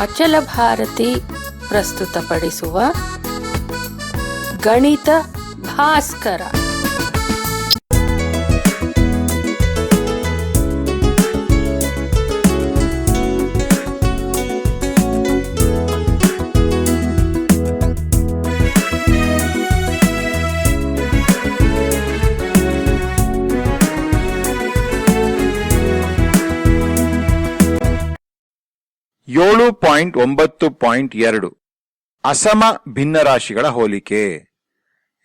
ಅಚಲ ಭಾರತಿ ಪ್ರಸ್ತುತಪಡಿಸುವ ಗಣಿತ ಭಾಸ್ಕರ. ಏಳು 9.2 ಅಸಮ ಭಿನ್ನರಾಶಿಗಳ ಹೋಲಿಕೆ.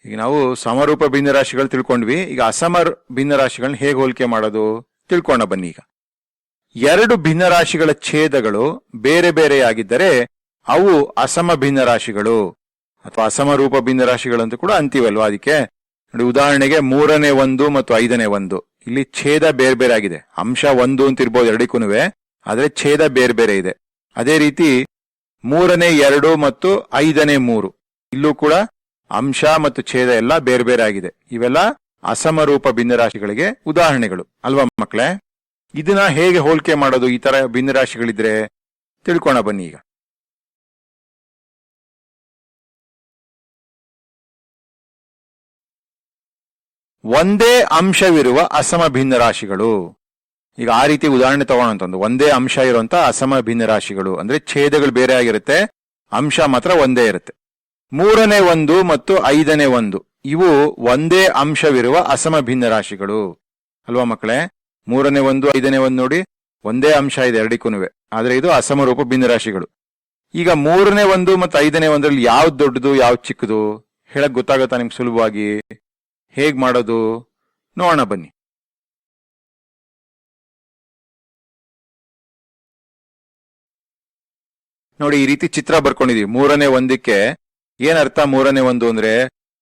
ಈಗ ನಾವು ಸಮರೂಪ ಭಿನ್ನರಾಶಿಗಳು ತಿಳ್ಕೊಂಡ್ವಿ. ಈಗ ಅಸಮ ಭಿನ್ನರಾಶಿಗಳನ್ನ ಹೇಗೆ ಹೋಲಿಕೆ ಮಾಡೋದು ತಿಳ್ಕೊಂಡ ಬನ್ನಿ. ಈಗ ಎರಡು ಭಿನ್ನರಾಶಿಗಳ ಛೇದಗಳು ಬೇರೆ ಬೇರೆಯಾಗಿದ್ದರೆ ಅವು ಅಸಮ ಭಿನ್ನರಾಶಿಗಳು ಅಥವಾ ಅಸಮರೂಪ ಭಿನ್ನರಾಶಿಗಳಂತೂ ಕೂಡ ಅಂತೀವಲ್ವಾ. ಅದಕ್ಕೆ ನೋಡಿ, ಉದಾಹರಣೆಗೆ 3ನೇ 1 ಮತ್ತು 5ನೇ 1 ಇಲ್ಲಿ ಛೇದ ಬೇರೆ ಬೇರೆ ಆಗಿದೆ. ಅಂಶ 1 ಅಂತ ಇರ್ಬೋದು ಎರಡಕ್ಕೂನುವೆ, ಆದ್ರೆ ಛೇದ ಬೇರೆ ಬೇರೆ ಇದೆ. ಅದೇ ರೀತಿ 3ನೇ 2 ಮತ್ತು 5ನೇ 3 ಇಲ್ಲೂ ಕೂಡ ಅಂಶ ಮತ್ತು ಛೇದ ಎಲ್ಲ ಬೇರೆ ಬೇರೆ ಆಗಿದೆ. ಇವೆಲ್ಲ ಅಸಮರೂಪ ಭಿನ್ನರಾಶಿಗಳಿಗೆ ಉದಾಹರಣೆಗಳು ಅಲ್ವಾ ಮಕ್ಕಳೇ. ಇದನ್ನ ಹೇಗೆ ಹೋಲಿಕೆ ಮಾಡೋದು? ಈ ತರ ಭಿನ್ನರಾಶಿಗಳಿದ್ರೆ ತಿಳ್ಕೋಣ ಬನ್ನಿ. ಈಗ ಒಂದೇ ಅಂಶವಿರುವ ಅಸಮ ಭಿನ್ನರಾಶಿಗಳು. ಈಗ ಆ ರೀತಿ ಉದಾಹರಣೆ ತಗೋಣಂತಂದು ಒಂದೇ ಅಂಶ ಇರುವಂತ ಅಸಮ ಭಿನ್ನರಾಶಿಗಳು ಅಂದ್ರೆ ಛೇದಗಳು ಬೇರೆ ಆಗಿರುತ್ತೆ, ಅಂಶ ಮಾತ್ರ ಒಂದೇ ಇರುತ್ತೆ. 3ನೇ 1 ಮತ್ತು 5ನೇ 1 ಇವು ಒಂದೇ ಅಂಶವಿರುವ ಅಸಮ ಭಿನ್ನರಾಶಿಗಳು ಅಲ್ವಾ ಮಕ್ಕಳೇ. 3ನೇ 1 5ನೇ 1 ನೋಡಿ, ಒಂದೇ ಅಂಶ ಇದೆ ಎರಡಕ್ಕೂನುವೆ, ಆದ್ರೆ ಇದು ಅಸಮರೂಪ ಭಿನ್ನರಾಶಿಗಳು. ಈಗ 3ನೇ 1 ಮತ್ತು 5ನೇ 1ರಲ್ಲಿ ಯಾವ್ದು ದೊಡ್ಡದು ಯಾವ್ದು ಚಿಕ್ಕದು ಹೇಳಕ್ ಗೊತ್ತಾಗತ್ತಾ ನಿಮ್ಗೆ ಸುಲಭವಾಗಿ? ಹೇಗ್ ಮಾಡೋದು ನೋಡೋಣ ಬನ್ನಿ. ನೋಡಿ, ಈ ರೀತಿ ಚಿತ್ರ ಬರ್ಕೊಂಡಿದೀವಿ. 3ನೇ 1ಕ್ಕೆ ಏನರ್ಥ? 3ನೇ 1 ಅಂದ್ರೆ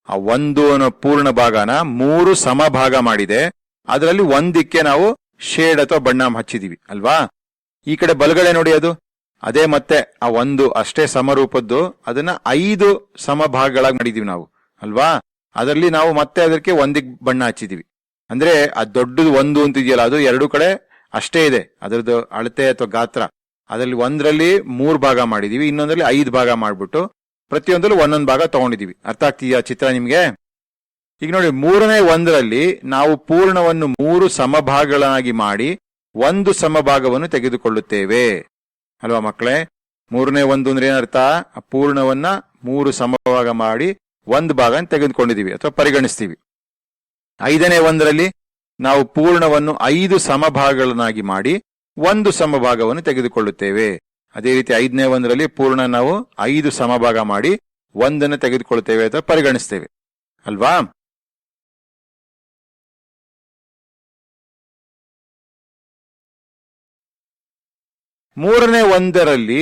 ಆ 1 ಅನ್ನೋ ಪೂರ್ಣ ಭಾಗನ 3 ಸಮಭಾಗ ಮಾಡಿದೆ. ಅದರಲ್ಲಿ 1ಕ್ಕೆ ನಾವು ಶೇಡ್ ಅಥವಾ ಬಣ್ಣ ಹಚ್ಚಿದೀವಿ ಅಲ್ವಾ. ಈ ಕಡೆ ಬಲಗಡೆ ನೋಡಿ, ಅದು ಅದೇ ಮತ್ತೆ ಆ 1 ಅಷ್ಟೇ ಸಮರೂಪದ್ದು, ಅದನ್ನ 5 ಸಮಭಾಗಗಳಾಗಿ ಮಾಡಿದೀವಿ ನಾವು ಅಲ್ವಾ. ಅದರಲ್ಲಿ ನಾವು ಮತ್ತೆ ಅದಕ್ಕೆ 1ಕ್ಕೆ ಬಣ್ಣ ಹಚ್ಚಿದೀವಿ. ಅಂದ್ರೆ ಆ ದೊಡ್ಡದು 1 ಅಂತಿದೆಯಲ್ಲ, ಅದು ಎರಡು ಕಡೆ ಅಷ್ಟೇ ಇದೆ ಅದರದ್ದು ಅಳತೆ ಅಥವಾ ಗಾತ್ರ. ಅದರಲ್ಲಿ ಒಂದರಲ್ಲಿ 3 ಭಾಗ ಮಾಡಿದೀವಿ, ಇನ್ನೊಂದರಲ್ಲಿ 5 ಭಾಗ ಮಾಡ್ಬಿಟ್ಟು ಪ್ರತಿಯೊಂದರಲ್ಲೂ ಒಂದೊಂದು ಭಾಗ ತಗೊಂಡಿದೀವಿ. ಅರ್ಥ ಆಗ್ತಿದೆಯಾ ಚಿತ್ರ ನಿಮ್ಗೆ? ಈಗ ನೋಡಿ, 3ನೇ 1ರಲ್ಲಿ ನಾವು ಪೂರ್ಣವನ್ನು 3 ಸಮಭಾಗಗಳಾಗಿ ಮಾಡಿ 1 ಸಮಭಾಗವನ್ನು ತೆಗೆದುಕೊಳ್ಳುತ್ತೇವೆ ಅಲ್ವಾ ಮಕ್ಕಳೇ. 3ನೇ 1 ಅಂದ್ರೆ ಏನರ್ಥ? ಪೂರ್ಣವನ್ನ 3 ಸಮಭಾಗ ಮಾಡಿ 1 ಭಾಗ ತೆಗೆದುಕೊಂಡಿದೀವಿ ಅಥವಾ ಪರಿಗಣಿಸ್ತೀವಿ. 5ನೇ 1ರಲ್ಲಿ ನಾವು ಪೂರ್ಣವನ್ನು 5 ಸಮಭಾಗಗಳನ್ನಾಗಿ ಮಾಡಿ 1 ಸಮಭಾಗವನ್ನು ತೆಗೆದುಕೊಳ್ಳುತ್ತೇವೆ. ಅದೇ ರೀತಿ 5ನೇ 1ರಲ್ಲಿ ಪೂರ್ಣ ನಾವು 5 ಸಮಭಾಗ ಮಾಡಿ 1 ತೆಗೆದುಕೊಳ್ಳುತ್ತೇವೆ ಅಥವಾ ಪರಿಗಣಿಸ್ತೇವೆ ಅಲ್ವಾ. ಮೂರನೇ 1ರಲ್ಲಿ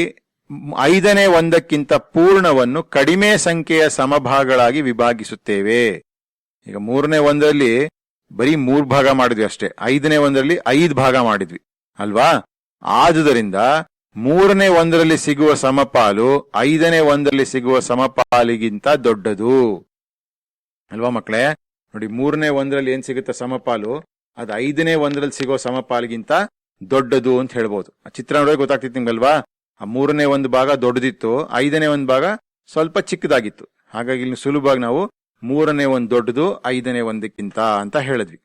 5ನೇ 1ಕ್ಕಿಂತ ಪೂರ್ಣವನ್ನು ಕಡಿಮೆ ಸಂಖ್ಯೆಯ ಸಮಭಾಗಗಳಾಗಿ ವಿಭಾಗಿಸುತ್ತೇವೆ. ಈಗ 3ನೇ 1ರಲ್ಲಿ ಬರೀ 3 ಭಾಗ ಮಾಡಿದ್ವಿ ಅಷ್ಟೇ, 5ನೇ 1ರಲ್ಲಿ 5 ಭಾಗ ಮಾಡಿದ್ವಿ ಅಲ್ವಾ. ಆದುದರಿಂದ 3ನೇ 1ರಲ್ಲಿ ಸಿಗುವ ಸಮಪಾಲು 5ನೇ 1ರಲ್ಲಿ ಸಿಗುವ ಸಮಪಾಲಿಗಿಂತ ದೊಡ್ಡದು ಅಲ್ವಾ ಮಕ್ಕಳೇ. ನೋಡಿ, 3ನೇ 1ರಲ್ಲಿ ಏನ್ ಸಿಗುತ್ತೆ ಸಮಪಾಲು, ಅದು 5ನೇ 1ರಲ್ಲಿ ಸಿಗೋ ಸಮಪಾಲಿಗಿಂತ ದೊಡ್ಡದು ಅಂತ ಹೇಳ್ಬೋದು. ಆ ಚಿತ್ರ ನೋಡೋಕೆ ಗೊತ್ತಾಗ್ತಿತ್ತು ನಿಮ್ಗಲ್ವಾ. ಆ 3ನೇ 1 ಭಾಗ ದೊಡ್ಡದಿತ್ತು, 5ನೇ 1 ಭಾಗ ಸ್ವಲ್ಪ ಚಿಕ್ಕದಾಗಿತ್ತು. ಹಾಗಾಗಿ ಇಲ್ಲಿ ಸುಲಭವಾಗಿ ನಾವು 3ನೇ 1 ದೊಡ್ಡದು 5ನೇ 1ಕ್ಕಿಂತ ಅಂತ ಹೇಳಿದ್ವಿ.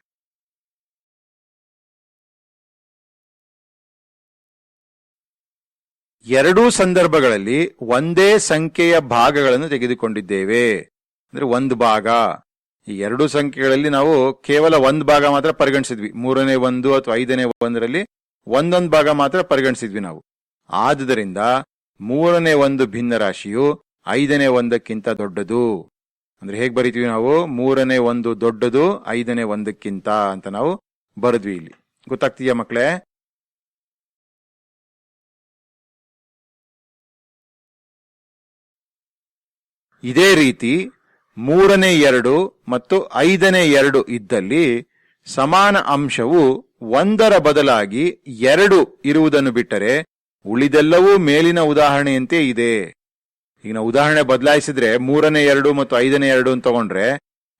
ಎರಡೂ ಸಂದರ್ಭಗಳಲ್ಲಿ ಒಂದೇ ಸಂಖ್ಯೆಯ ಭಾಗಗಳನ್ನು ತೆಗೆದುಕೊಂಡಿದ್ದೇವೆ. ಅಂದ್ರೆ 1 ಭಾಗ. ಈ ಎರಡೂ ಸಂಖ್ಯೆಗಳಲ್ಲಿ ನಾವು ಕೇವಲ 1 ಭಾಗ ಮಾತ್ರ ಪರಿಗಣಿಸಿದ್ವಿ. 3ನೇ 1 ಅಥವಾ 5ನೇ 1ರಲ್ಲಿ ಒಂದೊಂದು ಭಾಗ ಮಾತ್ರ ಪರಿಗಣಿಸಿದ್ವಿ ನಾವು. ಆದುದರಿಂದ 3ನೇ 1 ಭಿನ್ನರಾಶಿಯು 5ನೇ 1ಕ್ಕಿಂತ ದೊಡ್ಡದು. ಅಂದ್ರೆ ಹೇಗ್ ಬರೀತೀವಿ ನಾವು? 3ನೇ 1 ದೊಡ್ಡದು 5ನೇ 1ಕ್ಕಿಂತ ಅಂತ ನಾವು ಬರೆದ್ವಿ. ಇಲ್ಲಿ ಗೊತ್ತಾಗ್ತೀಯಾ ಮಕ್ಕಳೇ? ಇದೇ ರೀತಿ 3ನೇ 2 ಮತ್ತು 5ನೇ 2 ಇದ್ದಲ್ಲಿ ಸಮಾನ ಅಂಶವು 1ರ ಬದಲಾಗಿ 2 ಇರುವುದನ್ನು ಬಿಟ್ಟರೆ ಉಳಿದೆಲ್ಲವೂ ಮೇಲಿನ ಉದಾಹರಣೆಯಂತೆ ಇದೆ. ಈಗ ನಾವು ಉದಾಹರಣೆ ಬದಲಾಯಿಸಿದ್ರೆ 3ನೇ 2 ಮತ್ತು 5ನೇ 2 ಅಂತ ತಗೊಂಡ್ರೆ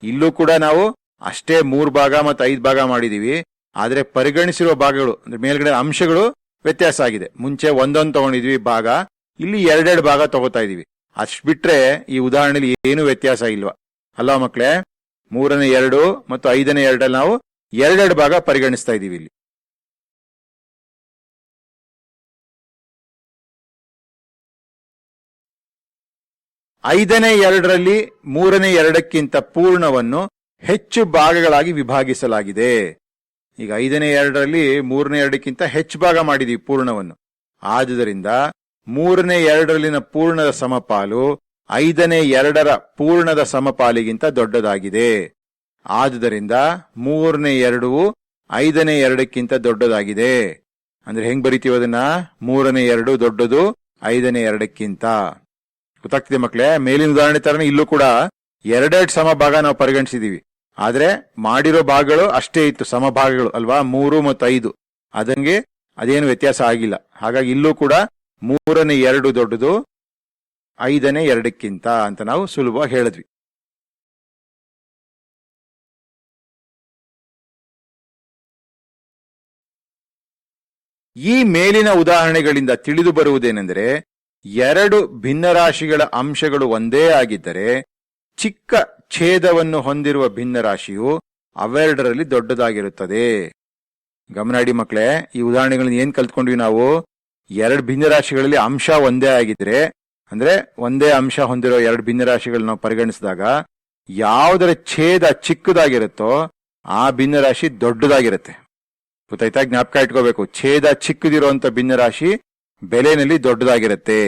ಇಲ್ಲೂ ಕೂಡ ನಾವು ಅಷ್ಟೇ 3 ಭಾಗ ಮತ್ತು 5 ಭಾಗ ಮಾಡಿದೀವಿ. ಆದ್ರೆ ಪರಿಗಣಿಸಿರುವ ಭಾಗಗಳು ಅಂದ್ರೆ ಮೇಲ್ಗಡೆ ಅಂಶಗಳು ವ್ಯತ್ಯಾಸ ಆಗಿದೆ. ಮುಂಚೆ ಒಂದೊಂದು ತಗೊಂಡಿದ್ವಿ ಭಾಗ, ಇಲ್ಲಿ ಎರಡೆರಡು ಭಾಗ ತಗೋತಾ ಇದೀವಿ. ಅಷ್ಟು ಬಿಟ್ರೆ ಈ ಉದಾಹರಣೆಯಲ್ಲಿ ಏನು ವ್ಯತ್ಯಾಸ ಇಲ್ವಾ ಅಲ್ವಾ ಮಕ್ಕಳೇ? 3/2 ಮತ್ತು 5/2 ನಾವು ಎರಡೆರಡು ಭಾಗ ಪರಿಗಣಿಸ್ತಾ ಇದೀವಿ ಇಲ್ಲಿ. ಐದನೇ ಎರಡರಲ್ಲಿ 3/2ಕ್ಕಿಂತ ಪೂರ್ಣವನ್ನು ಹೆಚ್ಚು ಭಾಗಗಳಾಗಿ ವಿಭಾಗಿಸಲಾಗಿದೆ. ಈಗ 5/2ರಲ್ಲಿ 3/2ಕ್ಕಿಂತ ಹೆಚ್ಚು ಭಾಗ ಮಾಡಿದೀವಿ ಪೂರ್ಣವನ್ನು. ಆದುದರಿಂದ 3/2ರಲ್ಲಿನ ಪೂರ್ಣದ ಸಮಪಾಲು 5/2ರ ಪೂರ್ಣದ ಸಮಪಾಲಿಗಿಂತ ದೊಡ್ಡದಾಗಿದೆ. ಆದುದರಿಂದ 3/2 5/2ಕ್ಕಿಂತ ದೊಡ್ಡದಾಗಿದೆ. ಅಂದ್ರೆ ಹೆಂಗ್ ಬರಿತೀವಿ ಅದನ್ನ? 3/2 ದೊಡ್ಡದು 5/2ಕ್ಕಿಂತ. ಗೊತ್ತಾಗ್ತಿದೆ ಮಕ್ಕಳೇ? ಮೇಲಿನ ಉದಾಹರಣೆ ತರನೇ ಇಲ್ಲೂ ಕೂಡ ಎರಡೆರಡು ಸಮ ಭಾಗ ನಾವು ಪರಿಗಣಿಸಿದೀವಿ. ಆದ್ರೆ ಮಾಡಿರೋ ಭಾಗಗಳು ಅಷ್ಟೇ ಇತ್ತು, ಸಮಭಾಗಗಳು ಅಲ್ವಾ? 3 ಮತ್ತು 5 ಅದಂಗೆ ಅದೇನು ವ್ಯತ್ಯಾಸ ಆಗಿಲ್ಲ. ಹಾಗಾಗಿ ಇಲ್ಲೂ ಕೂಡ 3/2 ದೊಡ್ಡದು 5/2ಕ್ಕಿಂತ ಅಂತ ನಾವು ಸುಲಭವಾಗಿ ಹೇಳಿದ್ವಿ. ಈ ಮೇಲಿನ ಉದಾಹರಣೆಗಳಿಂದ ತಿಳಿದು ಬರುವುದೇನೆಂದರೆ, ಎರಡು ಭಿನ್ನರಾಶಿಗಳ ಅಂಶಗಳು ಒಂದೇ ಆಗಿದ್ದರೆ ಚಿಕ್ಕ ಛೇದವನ್ನು ಹೊಂದಿರುವ ಭಿನ್ನರಾಶಿಯು ಅವೆರಡರಲ್ಲಿ ದೊಡ್ಡದಾಗಿರುತ್ತದೆ. ಗಮನಾಡಿ ಮಕ್ಕಳೇ, ಈ ಉದಾಹರಣೆಗಳನ್ನ ಏನ್ ಕಲ್ತ್ಕೊಂಡ್ವಿ ನಾವು? ಎರಡು ಭಿನ್ನರಾಶಿಗಳಲ್ಲಿ ಅಂಶ ಒಂದೇ ಆಗಿದ್ರೆ, ಅಂದ್ರೆ ಒಂದೇ ಅಂಶ ಹೊಂದಿರೋ ಎರಡು ಭಿನ್ನರಾಶಿಗಳು ನಾವು ಪರಿಗಣಿಸಿದಾಗ ಯಾವುದರ ಛೇದ ಚಿಕ್ಕದಾಗಿರುತ್ತೋ ಆ ಭಿನ್ನರಾಶಿ ದೊಡ್ಡದಾಗಿರುತ್ತೆ. ಗೊತ್ತಾಯ್ತಾ? ಜ್ಞಾಪಕ ಇಟ್ಕೋಬೇಕು. ಛೇದ ಚಿಕ್ಕದಿರುವಂತ ಭಿನ್ನರಾಶಿ ಬೆಲೆನಲ್ಲಿ ದೊಡ್ಡದಾಗಿರುತ್ತೆ.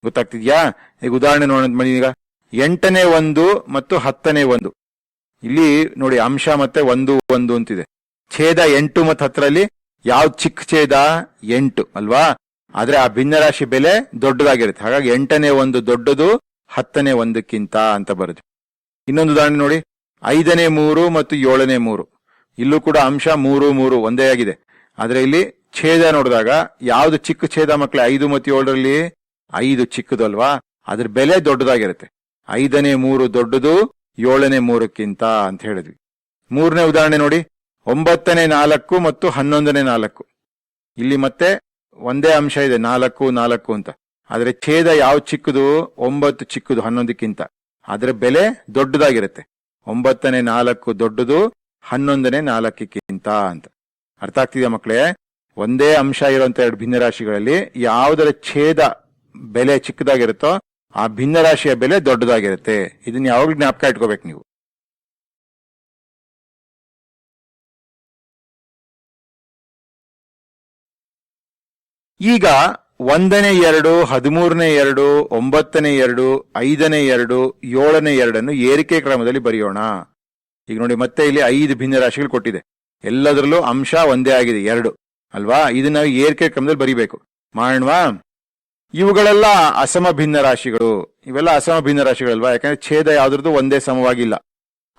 ಗೊತ್ತಾಗ್ತಿದ್ಯಾ? ಈಗ ಉದಾಹರಣೆ ನೋಡೋಣ. ಈಗ 8ನೇ 1 ಮತ್ತು 10ನೇ 1 ಇಲ್ಲಿ ನೋಡಿ, ಅಂಶ ಮತ್ತೆ 1 1 ಅಂತಿದೆ. ಛೇದ 8 ಮತ್ತು 10ರಲ್ಲಿ ಯಾವ್ದು ಚಿಕ್ಕ ಛೇದ? 8 ಅಲ್ವಾ? ಆದ್ರೆ ಆ ಭಿನ್ನರಾಶಿ ಬೆಲೆ ದೊಡ್ಡದಾಗಿರುತ್ತೆ. ಹಾಗಾಗಿ 8ನೇ 1 ದೊಡ್ಡದು 10ನೇ 1ಕ್ಕಿಂತ ಅಂತ ಬರುತ್ತೆ. ಇನ್ನೊಂದು ಉದಾಹರಣೆ ನೋಡಿ, 5ನೇ 3 ಮತ್ತು 7ನೇ 3 ಇಲ್ಲೂ ಕೂಡ ಅಂಶ 3 3 ಒಂದೇ ಆಗಿದೆ. ಆದ್ರೆ ಇಲ್ಲಿ ಛೇದ ನೋಡಿದಾಗ ಯಾವ್ದು ಚಿಕ್ಕ ಛೇದ ಮಕ್ಕಳೇ? 5 ಮತ್ತು 7ರಲ್ಲಿ 5 ಚಿಕ್ಕದು ಅಲ್ವಾ? ಅದ್ರ ಬೆಲೆ ದೊಡ್ಡದಾಗಿರುತ್ತೆ. 5ನೇ 3 ದೊಡ್ಡದು 7ನೇ 3ಕ್ಕಿಂತ ಅಂತ ಹೇಳಿದ್ವಿ. ಮೂರನೇ ಉದಾಹರಣೆ ನೋಡಿ, 9ನೇ 4 ಮತ್ತು 11ನೇ 4 ಇಲ್ಲಿ ಮತ್ತೆ ಒಂದೇ ಅಂಶ ಇದೆ, 4 4 ಅಂತ. ಆದ್ರೆ ಛೇದ ಯಾವ ಚಿಕ್ಕದು? 9 ಚಿಕ್ಕದು 11ಕ್ಕಿಂತ. ಆದ್ರೆ ಬೆಲೆ ದೊಡ್ಡದಾಗಿರುತ್ತೆ. 9ನೇ 4 ದೊಡ್ಡದು 11ನೇ 4ಕ್ಕಿಂತ ಅಂತ. ಅರ್ಥ ಆಗ್ತಿದೆಯಾ ಮಕ್ಕಳೇ? ಒಂದೇ ಅಂಶ ಇರುವಂತ ಎರಡು ಭಿನ್ನರಾಶಿಗಳಲ್ಲಿ ಯಾವುದರ ಛೇದ ಬೆಲೆ ಚಿಕ್ಕದಾಗಿರುತ್ತೋ ಆ ಭಿನ್ನರಾಶಿಯ ಬೆಲೆ ದೊಡ್ಡದಾಗಿರುತ್ತೆ. ಇದನ್ನ ಯಾವಾಗಲೂ ಜ್ಞಾಪಕ ಇಟ್ಕೋಬೇಕು ನೀವು. ಈಗ 1ನೇ 2, 13ನೇ 2, 9ನೇ 2, 5ನೇ 2, 7ನೇ 2 ಏರಿಕೆ ಕ್ರಮದಲ್ಲಿ ಬರೆಯೋಣ. ಈಗ ನೋಡಿ, ಮತ್ತೆ ಇಲ್ಲಿ 5 ಭಿನ್ನರಾಶಿಗಳು ಕೊಟ್ಟಿದೆ. ಎಲ್ಲದರಲ್ಲೂ ಅಂಶ ಒಂದೇ ಆಗಿದೆ 2 ಅಲ್ವಾ? ಇದನ್ನ ಏರಿಕೆ ಕ್ರಮದಲ್ಲಿ ಬರಿಬೇಕು. ಮಾಡೋಣವಾ? ಇವುಗಳೆಲ್ಲ ಅಸಮ ಭಿನ್ನರಾಶಿಗಳು. ಇವೆಲ್ಲ ಅಸಮ ಭಿನ್ನರಾಶಿಗಳಲ್ವಾ? ಯಾಕಂದ್ರೆ ಛೇದ ಯಾವ್ದ್ರದ್ದು ಒಂದೇ ಸಮವಾಗಿಲ್ಲ.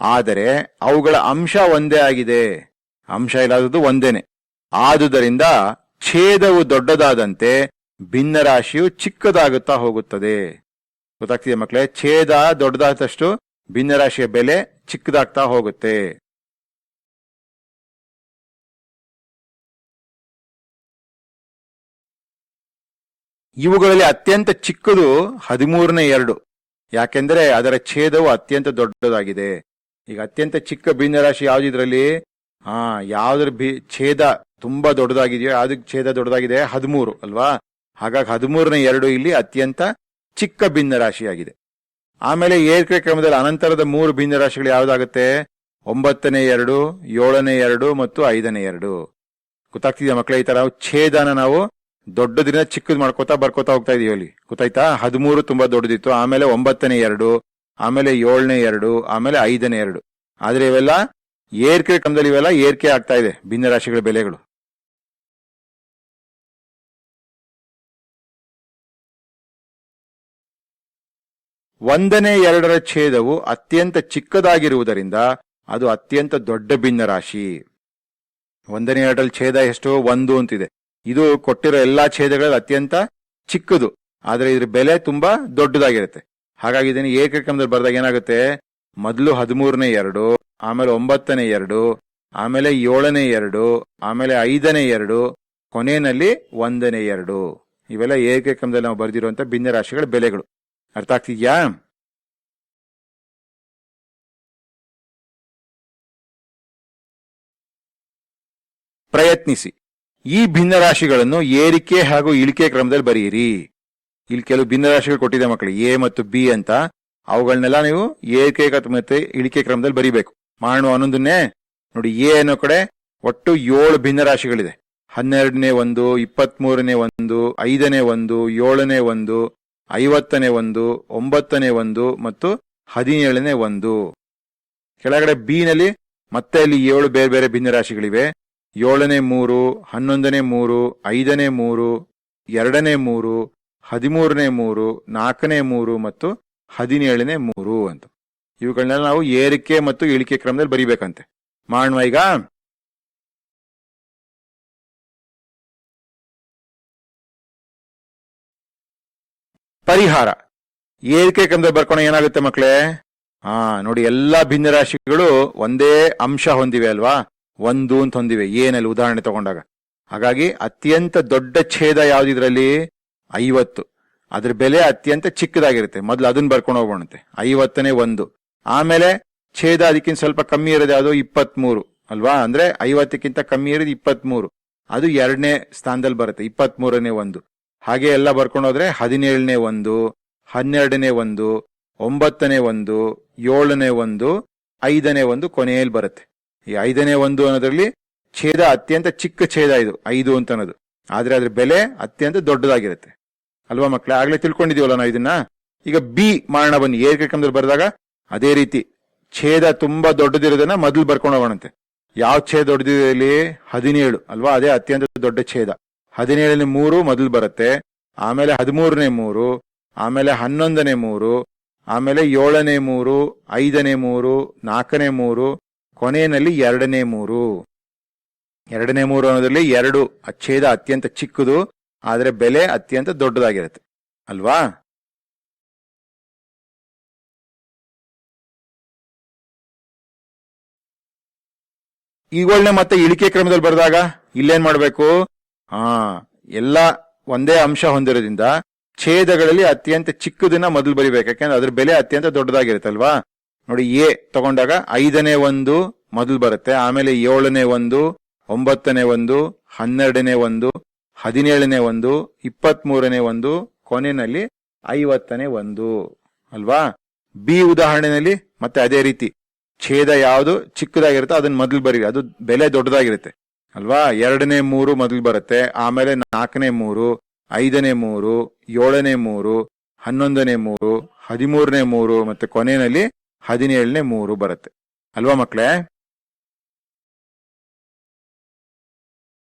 ಆದರೆ ಅವುಗಳ ಅಂಶ ಒಂದೇ ಆಗಿದೆ. ಅಂಶ ಇಲ್ಲದ್ರದ್ದು ಒಂದೇನೆ. ಆದುದರಿಂದ ಛೇದವು ದೊಡ್ಡದಾದಂತೆ ಭಿನ್ನರಾಶಿಯು ಚಿಕ್ಕದಾಗುತ್ತಾ ಹೋಗುತ್ತದೆ. ಗೊತ್ತಾಗ್ತಿದೆ ಮಕ್ಕಳೇ? ಛೇದ ದೊಡ್ಡದಾದಷ್ಟು ಭಿನ್ನರಾಶಿಯ ಬೆಲೆ ಚಿಕ್ಕದಾಗ್ತಾ ಹೋಗುತ್ತೆ. ಇವುಗಳಲ್ಲಿ ಅತ್ಯಂತ ಚಿಕ್ಕದು 13ನೇ 2. ಯಾಕೆಂದ್ರೆ ಅದರ ಛೇದವು ಅತ್ಯಂತ ದೊಡ್ಡದಾಗಿದೆ. ಈಗ ಅತ್ಯಂತ ಚಿಕ್ಕ ಭಿನ್ನರಾಶಿ ಯಾವ್ದಿದ್ರಲ್ಲಿ? ಯಾವ್ದ್ರ ಛೇದ ತುಂಬಾ ದೊಡ್ಡದಾಗಿದೆಯೋ, ಯಾವ್ದಕ್ಕೆ ಛೇದ ದೊಡ್ಡದಾಗಿದೆ? 13 ಅಲ್ವಾ? ಹಾಗಾಗಿ 13ನೇ 2 ಇಲ್ಲಿ ಅತ್ಯಂತ ಚಿಕ್ಕ ಭಿನ್ನರಾಶಿಯಾಗಿದೆ. ಆಮೇಲೆ ಏರಿಕೆ ಕ್ರಮದಲ್ಲಿ ಅನಂತರದ 3 ಭಿನ್ನರಾಶಿಗಳು ಯಾವ್ದಾಗುತ್ತೆ? 9ನೇ 2, 7ನೇ 2 ಮತ್ತು 5ನೇ 2. ಗೊತ್ತಾಗ್ತಿದೆಯಾ ಮಕ್ಕಳೇ? ಈ ತರ ನಾವು ಛೇದನ ನಾವು ದೊಡ್ಡದ್ರಿಂದ ಚಿಕ್ಕದ್ ಮಾಡ್ಕೋತಾ ಬರ್ಕೋತಾ ಹೋಗ್ತಾ ಇದೀವಿ ಅಲ್ಲಿ. ಗೊತ್ತಾಯ್ತಾ? 13 ತುಂಬಾ ದೊಡ್ಡದಿತ್ತು, ಆಮೇಲೆ 9ನೇ 2, ಆಮೇಲೆ 7ನೇ 2, ಆಮೇಲೆ 5ನೇ 2. ಆದ್ರೆ ಇವೆಲ್ಲ ಏರಿಕೆ ಕ್ರಮದಲ್ಲಿ ಇವೆಲ್ಲ ಏರಿಕೆ ಆಗ್ತಾ ಇದೆ ಭಿನ್ನರಾಶಿಗಳ ಬೆಲೆಗಳು. ಒಂದನೇ 2ರ ಛೇದವು ಅತ್ಯಂತ ಚಿಕ್ಕದಾಗಿರುವುದರಿಂದ ಅದು ಅತ್ಯಂತ ದೊಡ್ಡ ಭಿನ್ನರಾಶಿ. 1ನೇ 2ರಲ್ಲಿ ಛೇದ ಎಷ್ಟು? 1 ಅಂತಿದೆ. ಇದು ಕೊಟ್ಟಿರೋ ಎಲ್ಲಾ ಛೇದಗಳಲ್ಲಿ ಅತ್ಯಂತ ಚಿಕ್ಕದು, ಆದ್ರೆ ಇದ್ರ ಬೆಲೆ ತುಂಬಾ ದೊಡ್ಡದಾಗಿರುತ್ತೆ. ಹಾಗಾಗಿ ಇದನ್ನು ಏಕಕ್ರಮದಲ್ಲಿ ಬರೆದಾಗ ಏನಾಗುತ್ತೆ? ಮೊದಲು 13ನೇ 2, ಆಮೇಲೆ 9ನೇ 2, ಆಮೇಲೆ 7ನೇ 2, ಆಮೇಲೆ 5ನೇ 2, ಕೊನೆಯಲ್ಲಿ 1ನೇ 2. ಇವೆಲ್ಲ ಏರಿಕೆ ಕ್ರಮದಲ್ಲಿ ನಾವು ಬರೆದಿರುವಂತ ಭಿನ್ನರಾಶಿಗಳ ಬೆಲೆಗಳು. ಅರ್ಥ ಆಗ್ತಿದ್ಯಾ? ಪ್ರಯತ್ನಿಸಿ ಈ ಭಿನ್ನರಾಶಿಗಳನ್ನು ಏರಿಕೆ ಹಾಗೂ ಇಳಿಕೆ ಕ್ರಮದಲ್ಲಿ ಬರೆಯಿರಿ. ಇಲ್ಲಿ ಕೆಲವು ಭಿನ್ನರಾಶಿಗಳು ಕೊಟ್ಟಿದೆ ಮಕ್ಕಳು, ಎ ಮತ್ತು ಬಿ ಅಂತ. ಅವುಗಳನ್ನೆಲ್ಲ ನೀವು ಏರಿಕೆ ಮತ್ತೆ ಇಳಿಕೆ ಕ್ರಮದಲ್ಲಿ ಬರೀಬೇಕು. ಮಾಡೋಣ ಒಂದೊಂದನ್ನೇ. ನೋಡಿ, ಎ ಅನ್ನೋ ಕಡೆ ಒಟ್ಟು 7 ಭಿನ್ನರಾಶಿಗಳಿದೆ. 12ನೇ 1, 23ನೇ 1, 5ನೇ 1, 7ನೇ 1, 50ನೇ 1, 9ನೇ 1 ಮತ್ತು 17ನೇ 1. ಕೆಳಗಡೆ ಬಿ ನಲ್ಲಿ ಮತ್ತೆ ಇಲ್ಲಿ 7 ಬೇರೆ ಬೇರೆ ಭಿನ್ನರಾಶಿಗಳಿವೆ. 7ನೇ 3, 11ನೇ 3, 5ನೇ 3, 2ನೇ 3, 13ನೇ 3, 4ನೇ 3 ಮತ್ತು 17ನೇ 3 ಅಂತ. ಇವುಗಳನ್ನೆಲ್ಲ ನಾವು ಏರಿಕೆ ಮತ್ತು ಇಳಿಕೆ ಕ್ರಮದಲ್ಲಿ ಬರೀಬೇಕಂತೆ. ಮಾಡೋಣ ಈಗ. ಪರಿಹಾರ ಏರಿಕೆ ಕ್ರಮದಲ್ಲಿ ಬರ್ಕೊಂಡು ಏನಾಗುತ್ತೆ ಮಕ್ಕಳೇ? ನೋಡಿ, ಎಲ್ಲಾ ಭಿನ್ನರಾಶಿಗಳು ಒಂದೇ ಅಂಶ ಹೊಂದಿವೆ ಅಲ್ವಾ? 1 ಅಂತ ಹೊಂದಿವೆ ಏನಲ್ಲಿ ಉದಾಹರಣೆ ತಗೊಂಡಾಗ. ಹಾಗಾಗಿ ಅತ್ಯಂತ ದೊಡ್ಡ ಛೇದ ಯಾವ್ದಿದ್ರಲ್ಲಿ? 50. ಅದ್ರ ಬೆಲೆ ಅತ್ಯಂತ ಚಿಕ್ಕದಾಗಿರುತ್ತೆ. ಮೊದಲು ಅದನ್ನ ಬರ್ಕೊಂಡು ಹೋಗೋಣಂತೆ. 50ನೇ 1. ಆಮೇಲೆ ಛೇದ ಅದಕ್ಕಿಂತ ಸ್ವಲ್ಪ ಕಮ್ಮಿ ಇರೋದು ಯಾವುದು? 23 ಅಲ್ವಾ? ಅಂದ್ರೆ 50ಕ್ಕಿಂತ ಕಮ್ಮಿ ಇರೋದು 23. ಅದು 2ನೇ ಸ್ಥಾನದಲ್ಲಿ ಬರುತ್ತೆ. 23ನೇ 1. ಹಾಗೆ ಎಲ್ಲ ಬರ್ಕೊಂಡು ಹೋದ್ರೆ 17ನೇ 1, 12ನೇ 1, 9ನೇ 1, 7ನೇ 1, 5ನೇ 1 ಕೊನೆಯಲ್ಲಿ ಬರುತ್ತೆ. ಈ 5ನೇ 1 ಅನ್ನೋದ್ರಲ್ಲಿ ಛೇದ ಅತ್ಯಂತ ಚಿಕ್ಕ ಛೇದ ಇದು 5 ಅಂತ ಅನ್ನೋದು. ಆದ್ರೆ ಅದ್ರ ಬೆಲೆ ಅತ್ಯಂತ ದೊಡ್ಡದಾಗಿರುತ್ತೆ ಅಲ್ವಾ ಮಕ್ಕಳೇ? ಆಗ್ಲೇ ತಿಳ್ಕೊಂಡಿದೀವಲ್ಲ ನಾವು ಇದನ್ನ. ಈಗ ಬಿ ಮಾಡೋಣ ಬನ್ನಿ. ಏರಿಕೆ ಕ್ರಮದಲ್ಲಿ ಬರೆದಾಗ ಅದೇ ರೀತಿ ಛೇದ ತುಂಬಾ ದೊಡ್ಡದಿರೋದನ್ನ ಮೊದಲು ಬರ್ಕೊಂಡು ಹೋಗೋಣಂತೆ. ಯಾವ ಛೇದ ದೊಡ್ಡದಿದೆ ಇಲ್ಲಿ? 17 ಅಲ್ವಾ? ಅದೇ ಅತ್ಯಂತ ದೊಡ್ಡ ಛೇದ. 17ನೇ 3 ಮೊದಲು ಬರುತ್ತೆ. ಆಮೇಲೆ 13ನೇ 3, ಆಮೇಲೆ 11ನೇ 3, ಆಮೇಲೆ 7ನೇ 3, 5ನೇ 3, 4ನೇ 3, ಕೊನೆಯಲ್ಲಿ 2ನೇ 3. 2ನೇ 3 ಅನ್ನೋದ್ರಲ್ಲಿ 2 ಛೇದ ಅತ್ಯಂತ ಚಿಕ್ಕದು, ಆದ್ರೆ ಬೆಲೆ ಅತ್ಯಂತ ದೊಡ್ಡದಾಗಿರುತ್ತೆ ಅಲ್ವಾ? ಈಗೊಳ್ಳೆ ಮತ್ತೆ ಇಳಿಕೆ ಕ್ರಮದಲ್ಲಿ ಬರೆದಾಗ ಇಲ್ಲೇನ್ ಮಾಡ್ಬೇಕು? ಎಲ್ಲ ಒಂದೇ ಅಂಶ ಹೊಂದಿರೋದ್ರಿಂದ ಛೇದಗಳಲ್ಲಿ ಅತ್ಯಂತ ಚಿಕ್ಕದನ್ನ ಮೊದಲು ಬರಿಬೇಕು. ಯಾಕೆಂದ್ರೆ ಅದ್ರ ಬೆಲೆ ಅತ್ಯಂತ ದೊಡ್ಡದಾಗಿರುತ್ತಲ್ವಾ? ನೋಡಿ, ಎ ತಗೊಂಡಾಗ 5ನೇ 1 ಮೊದಲು ಬರುತ್ತೆ. ಆಮೇಲೆ 7ನೇ 1, 9ನೇ 1, 12ನೇ 1, 17ನೇ 1, 23ನೇ 1, ಕೊನೆಯಲ್ಲಿ 50ನೇ 1 ಅಲ್ವಾ? ಬಿ ಉದಾಹರಣೆಯಲ್ಲಿ ಮತ್ತೆ ಅದೇ ರೀತಿ ಛೇದ ಯಾವುದು ಚಿಕ್ಕದಾಗಿರುತ್ತೆ ಅದನ್ನ ಮೊದಲು ಬರೀ, ಅದು ಬೆಲೆ ದೊಡ್ಡದಾಗಿರುತ್ತೆ ಅಲ್ವಾ? 2ನೇ 3 ಮೊದಲು ಬರುತ್ತೆ. ಆಮೇಲೆ 4ನೇ 3, 5ನೇ 3, 7ನೇ 3, 11ನೇ 3, 13ನೇ 3 ಮತ್ತೆ ಕೊನೆಯಲ್ಲಿ 17ನೇ 3 ಬರುತ್ತೆ ಅಲ್ವಾ ಮಕ್ಕಳೇ?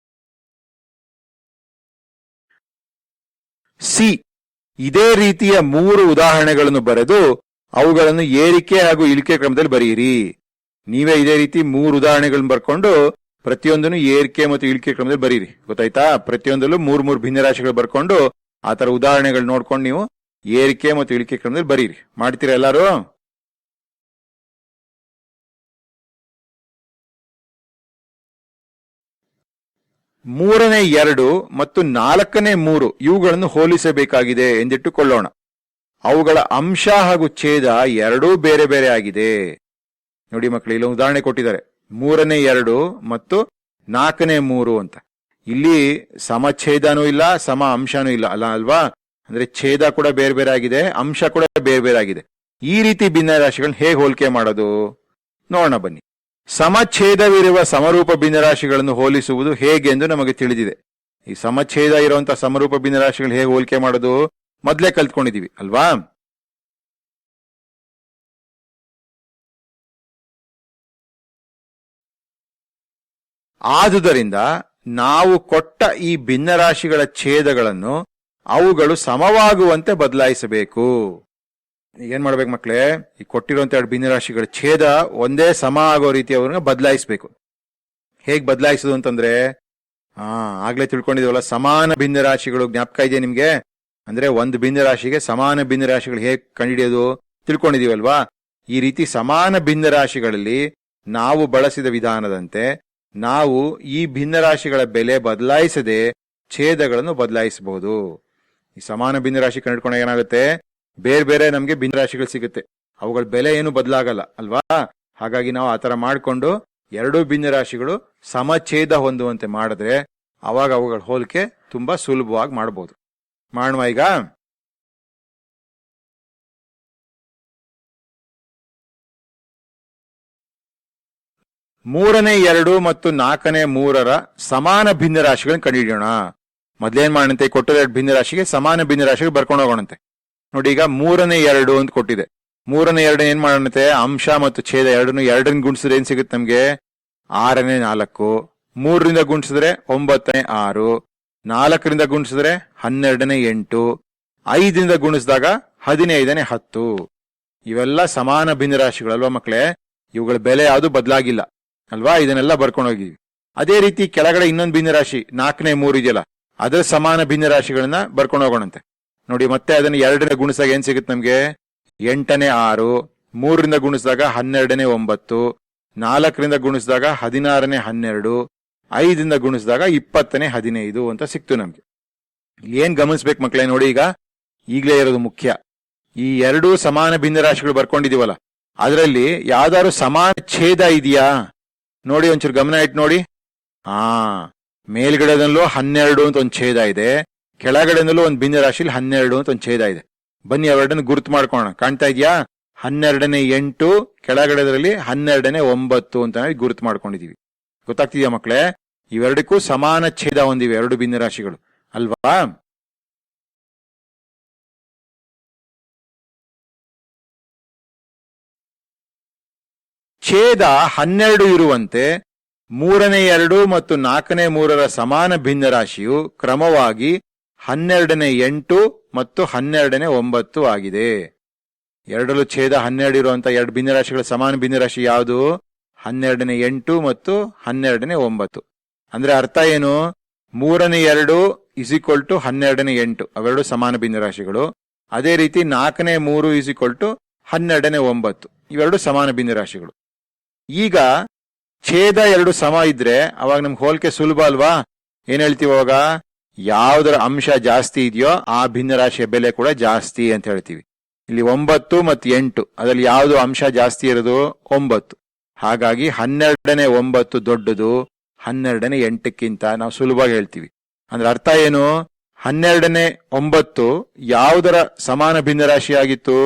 ಸಿ ಇದೇ ರೀತಿಯ 3 ಉದಾಹರಣೆಗಳನ್ನು ಬರೆದು ಅವುಗಳನ್ನು ಏರಿಕೆ ಹಾಗೂ ಇಳಿಕೆ ಕ್ರಮದಲ್ಲಿ ಬರೆಯಿರಿ. ನೀವೇ ಇದೇ ರೀತಿ 3 ಉದಾಹರಣೆಗಳನ್ನು ಬರ್ಕೊಂಡು ಪ್ರತಿಯೊಂದನ್ನು ಏರಿಕೆ ಮತ್ತು ಇಳಿಕೆ ಕ್ರಮದಲ್ಲಿ ಬರೀರಿ. ಗೊತ್ತಾಯ್ತಾ? ಪ್ರತಿಯೊಂದಲ್ಲೂ 3 ಭಿನ್ನರಾಶಿಗಳು ಬರ್ಕೊಂಡು ಆ ತರ ಉದಾಹರಣೆಗಳು ನೋಡ್ಕೊಂಡು ನೀವು ಏರಿಕೆ ಮತ್ತು ಇಳಿಕೆ ಕ್ರಮದಲ್ಲಿ ಬರೀರಿ. ಮಾಡ್ತೀರಾ ಎಲ್ಲಾರು? ಮೂರನೇ 2 ಮತ್ತು 4ನೇ 3 ಇವುಗಳನ್ನು ಹೋಲಿಸಬೇಕಾಗಿದೆ ಎಂದಿಟ್ಟುಕೊಳ್ಳೋಣ. ಅವುಗಳ ಅಂಶ ಹಾಗೂ ಛೇದ ಎರಡೂ ಬೇರೆ ಬೇರೆ ಆಗಿದೆ. ನೋಡಿ ಮಕ್ಕಳು, ಇಲ್ಲಿ ಉದಾಹರಣೆ ಕೊಟ್ಟಿದ್ದಾರೆ. 3ನೇ 2 ಮತ್ತು 4ನೇ 3 ಅಂತ. ಇಲ್ಲಿ ಸಮಛೇದನೂ ಇಲ್ಲ, ಸಮ ಅಂಶನೂ ಇಲ್ಲ ಅಲ್ವಾ? ಅಂದ್ರೆ ಛೇದ ಕೂಡ ಬೇರೆ ಬೇರೆ ಆಗಿದೆ, ಅಂಶ ಕೂಡ ಬೇರೆ ಬೇರೆ ಆಗಿದೆ. ಈ ರೀತಿ ಭಿನ್ನರಾಶಿಗಳನ್ನ ಹೇಗೆ ಹೋಲಿಕೆ ಮಾಡೋದು ನೋಡೋಣ ಬನ್ನಿ. ಸಮಛೇದವಿರುವ ಸಮರೂಪ ಭಿನ್ನರಾಶಿಗಳನ್ನು ಹೋಲಿಸುವುದು ಹೇಗೆ ಎಂದು ನಮಗೆ ತಿಳಿದಿದೆ. ಈ ಸಮಛೇದ ಇರುವಂತಹ ಸಮರೂಪ ಭಿನ್ನರಾಶಿಗಳು ಹೇಗೆ ಹೋಲಿಕೆ ಮಾಡೋದು ಮೊದಲೇ ಕಲ್ತ್ಕೊಂಡಿದೀವಿ ಅಲ್ವಾ? ಆದುದರಿಂದ ನಾವು ಕೊಟ್ಟ ಈ ಭಿನ್ನರಾಶಿಗಳ ಛೇದಗಳನ್ನು ಅವುಗಳು ಸಮವಾಗುವಂತೆ ಬದಲಾಯಿಸಬೇಕು. ಏನ್ ಮಾಡ್ಬೇಕು ಮಕ್ಕಳೇ? ಈ ಕೊಟ್ಟಿರುವಂತ 2 ಭಿನ್ನರಾಶಿಗಳ ಛೇದ ಒಂದೇ ಸಮ ಆಗೋ ರೀತಿ ಅವ್ರನ್ನ ಬದಲಾಯಿಸಬೇಕು. ಹೇಗ್ ಬದಲಾಯಿಸೋದು ಅಂತಂದ್ರೆ, ಆಗ್ಲೇ ತಿಳ್ಕೊಂಡಿದೀವಲ್ಲ, ಸಮಾನ ಭಿನ್ನರಾಶಿಗಳು ಜ್ಞಾಪಕ ಇದೆಯಾ ನಿಮ್ಗೆ? ಅಂದ್ರೆ ಒಂದು ಭಿನ್ನರಾಶಿಗೆ ಸಮಾನ ಭಿನ್ನರಾಶಿಗಳು ಹೇಗ್ ಕಂಡುಹಿಡಿಯೋದು ತಿಳ್ಕೊಂಡಿದೀವಲ್ವಾ? ಈ ರೀತಿ ಸಮಾನ ಭಿನ್ನರಾಶಿಗಳಲ್ಲಿ ನಾವು ಬಳಸಿದ ವಿಧಾನದಂತೆ ನಾವು ಈ ಭಿನ್ನರಾಶಿಗಳ ಬೆಲೆ ಬದಲಾಯಿಸದೆ ಛೇದಗಳನ್ನು ಬದಲಾಯಿಸಬಹುದು. ಈ ಸಮಾನ ಭಿನ್ನರಾಶಿ ಕಂಡುಕೊಂಡಾಗ ಏನಾಗುತ್ತೆ, ಬೇರೆ ಬೇರೆ ನಮ್ಗೆ ಭಿನ್ನರಾಶಿಗಳು ಸಿಗುತ್ತೆ, ಅವುಗಳ ಬೆಲೆ ಏನು ಬದಲಾಗಲ್ಲ ಅಲ್ವಾ. ಹಾಗಾಗಿ ನಾವು ಆತರ ಮಾಡಿಕೊಂಡು ಎರಡೂ ಭಿನ್ನರಾಶಿಗಳು ಸಮಛೇದ ಹೊಂದುವಂತೆ ಮಾಡಿದ್ರೆ ಅವಾಗ ಅವುಗಳ ಹೋಲಿಕೆ ತುಂಬಾ ಸುಲಭವಾಗಿ ಮಾಡಬಹುದು. ಮಾಡುವ ಈಗ. ಮೂರನೇ 2 ಮತ್ತು ನಾಲ್ಕನೇ 3ರ ಸಮಾನ ಭಿನ್ನರಾಶಿಗಳನ್ನ ಕಂಡುಹಿಡಿಯೋಣ. ಮೊದ್ಲೇನ್ ಮಾಡಂತೆ, ಕೊಟ್ಟಿರೋ ಎರಡು ಭಿನ್ನರಾಶಿಗೆ ಸಮಾನ ಭಿನ್ನರಾಶಿಗೆ ಬರ್ಕೊಂಡು ಹೋಗೋಣಂತೆ. ನೋಡಿ, ಈಗ ಮೂರನೇ 2 ಅಂತ ಕೊಟ್ಟಿದೆ. ಮೂರನೇ 2 ಏನ್ ಮಾಡೋಣಂತೆ, ಅಂಶ ಮತ್ತು ಛೇದ ಎರಡನ್ನ ಗುಣಿಸಿದ್ರೆ ಏನ್ ಸಿಗುತ್ತೆ ನಮ್ಗೆ, 6ನೇ 4, 3ರಿಂದ ಗುಣಿಸಿದ್ರೆ 9ನೇ 6, 4ರಿಂದ ಗುಣಿಸಿದ್ರೆ 12ನೇ 8, 5ರಿಂದ ಗುಣಿಸಿದಾಗ 15ನೇ 10. ಇವೆಲ್ಲ ಸಮಾನ ಭಿನ್ನರಾಶಿಗಳಲ್ವಾ ಮಕ್ಕಳೇ, ಇವುಗಳ ಬೆಲೆ ಯಾವುದು ಬದಲಾಗಿಲ್ಲ ಅಲ್ವಾ, ಇದನ್ನೆಲ್ಲ ಬರ್ಕೊಂಡು ಹೋಗಿದ್ವಿ. ಅದೇ ರೀತಿ ಕೆಳಗಡೆ ಇನ್ನೊಂದು ಭಿನ್ನರಾಶಿ 4ನೇ 3 ಇದೆಯಲ್ಲ, ಅದರ ಸಮಾನ ಭಿನ್ನರಾಶಿಗಳನ್ನ ಬರ್ಕೊಂಡು ಹೋಗೋಣಂತೆ. ನೋಡಿ, ಮತ್ತೆ ಅದನ್ನ 2ರಿಂದ ಗುಣಿಸಿದಾಗ ಏನ್ ಸಿಗುತ್ತೆ ನಮ್ಗೆ, 8ನೇ 6, 3ರಿಂದ ಗುಣಿಸಿದಾಗ 12ನೇ 9, 4ರಿಂದ ಗುಣಿಸಿದಾಗ 16ನೇ 12, 5ರಿಂದ ಗುಣಿಸಿದಾಗ 20ನೇ 15 ಅಂತ ಸಿಕ್ತು ನಮ್ಗೆ. ಏನ್ ಗಮನಿಸ್ಬೇಕು ಮಕ್ಕಳೇ, ನೋಡಿ ಈಗ ಈಗಲೇ ಇರೋದು ಮುಖ್ಯ. ಈ ಎರಡೂ ಸಮಾನ ಭಿನ್ನರಾಶಿಗಳು ಬರ್ಕೊಂಡಿದೀವಲ್ಲ, ಅದರಲ್ಲಿ ಯಾವ್ದಾದ್ರು ಸಮಾನ ಛೇದ ಇದೆಯಾ ನೋಡಿ, ಒಂಚೂರು ಗಮನ ಇಟ್ಟು ನೋಡಿ. ಮೇಲ್ಗಡೆದಲ್ಲೂ 12 ಅಂತ ಒಂದು ಛೇದ ಇದೆ, ಕೆಳಗಡೆನಲ್ಲೂ ಒಂದು ಭಿನ್ನರಾಶಿಲಿ 12 ಅಂತ ಒಂದು ಛೇದ ಇದೆ. ಬನ್ನಿ ಅವೆರಡನ್ನು ಗುರುತು ಮಾಡ್ಕೋಣ. ಕಾಣ್ತಾ ಇದೆಯಾ, 12ನೇ 8, ಕೆಳಗಡೆದ್ರಲ್ಲಿ 12ನೇ 9 ಅಂತ ನಾವು ಗುರುತು ಮಾಡ್ಕೊಂಡಿದೀವಿ. ಗೊತ್ತಾಗ್ತಿದ್ಯಾ ಮಕ್ಕಳೇ, ಇವೆರಡಕ್ಕೂ ಸಮಾನ ಛೇದ ಹೊಂದಿವೆ ಎರಡು ಭಿನ್ನರಾಶಿಗಳು ಅಲ್ವಾ. ಛೇದ 12 ಇರುವಂತೆ ಮೂರನೇ 2 ಮತ್ತು ನಾಲ್ಕನೇ 3ರ ಸಮಾನ ಭಿನ್ನರಾಶಿಯು ಕ್ರಮವಾಗಿ 12ನೇ 8 ಮತ್ತು 12ನೇ 9 ಆಗಿದೆ. ಎರಡರಲ್ಲೂ ಛೇದ 12 ಇರುವಂತ ಎರಡು ಭಿನ್ನರಾಶಿಗಳ ಸಮಾನ ಭಿನ್ನರಾಶಿ ಯಾವುದು, 12ನೇ 8 ಮತ್ತು 12ನೇ 9. ಅಂದ್ರೆ ಅರ್ಥ ಏನು, ಮೂರನೇ 2 = 12ನೇ 8 ಅವೆರಡು ಸಮಾನ ಭಿನ್ನರಾಶಿಗಳು. ಅದೇ ರೀತಿ 4ನೇ 3 = 12ನೇ 9 ಇವೆರಡು ಸಮಾನ ಭಿನ್ನರಾಶಿಗಳು. ಈಗ ಛೇದ 2 ಸಮ ಇದ್ರೆ ಅವಾಗ ನಮ್ಗೆ ಹೋಲಿಕೆ ಸುಲಭ ಅಲ್ವಾ. ಏನ್ ಹೇಳ್ತೀವಿ ಅವಾಗ, ಯಾವುದರ ಅಂಶ ಜಾಸ್ತಿ ಇದೆಯೋ ಆ ಭಿನ್ನರಾಶಿಯ ಬೆಲೆ ಕೂಡ ಜಾಸ್ತಿ ಅಂತ ಹೇಳ್ತೀವಿ. ಇಲ್ಲಿ 9 ಮತ್ತು 8 ಅದರಲ್ಲಿ ಯಾವುದು ಅಂಶ ಜಾಸ್ತಿ ಇರೋದು, 9. ಹಾಗಾಗಿ 12ನೇ 9 ದೊಡ್ಡದು 12ನೇ 8ಕ್ಕಿಂತ ನಾವು ಸುಲಭವಾಗಿ ಹೇಳ್ತೀವಿ. ಅಂದ್ರೆ ಅರ್ಥ ಏನು, 12ನೇ 9 ಯಾವುದರ ಸಮಾನ ಭಿನ್ನರಾಶಿ ಆಗಿತ್ತು,